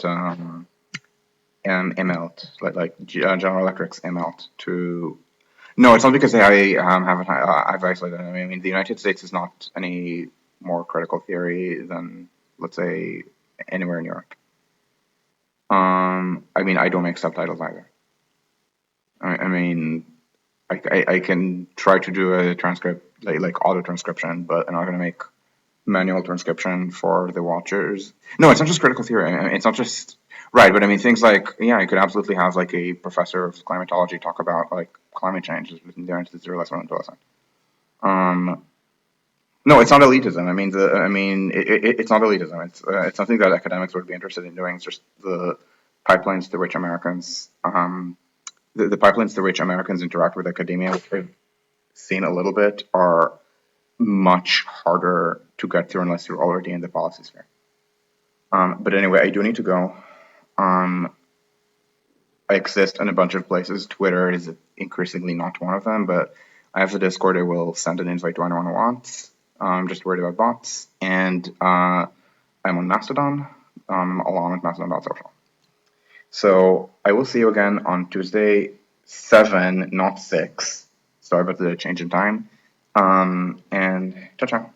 MLT, General Electric's MLT to. No, it's not because I've isolated them. I mean, the United States is not any more critical theory than, let's say, anywhere in Europe. I mean, I don't make subtitles either. I mean, I can try to do a transcript, like auto transcription, but I'm not going to make manual transcription for the watchers. No, it's not just critical theory. I mean, it's not just right, but I mean things like you could absolutely have like a professor of climatology talk about like climate change within there into 0 less 1 to less 1. No, it's not elitism. It's not elitism. It's something that academics would be interested in doing. It's just the pipelines through which Americans the pipelines through which Americans interact with academia, which we've seen a little bit, are much harder to get through unless you're already in the policy sphere. But anyway, I do need to go. I exist in a bunch of places. Twitter is increasingly not one of them, but I have the Discord. I will send an invite to anyone who wants. I'm just worried about bots. And I'm on Mastodon, along with Mastodon.social. So I will see you again on Tuesday, 7, not 6. Sorry about the change in time. And ciao, ciao.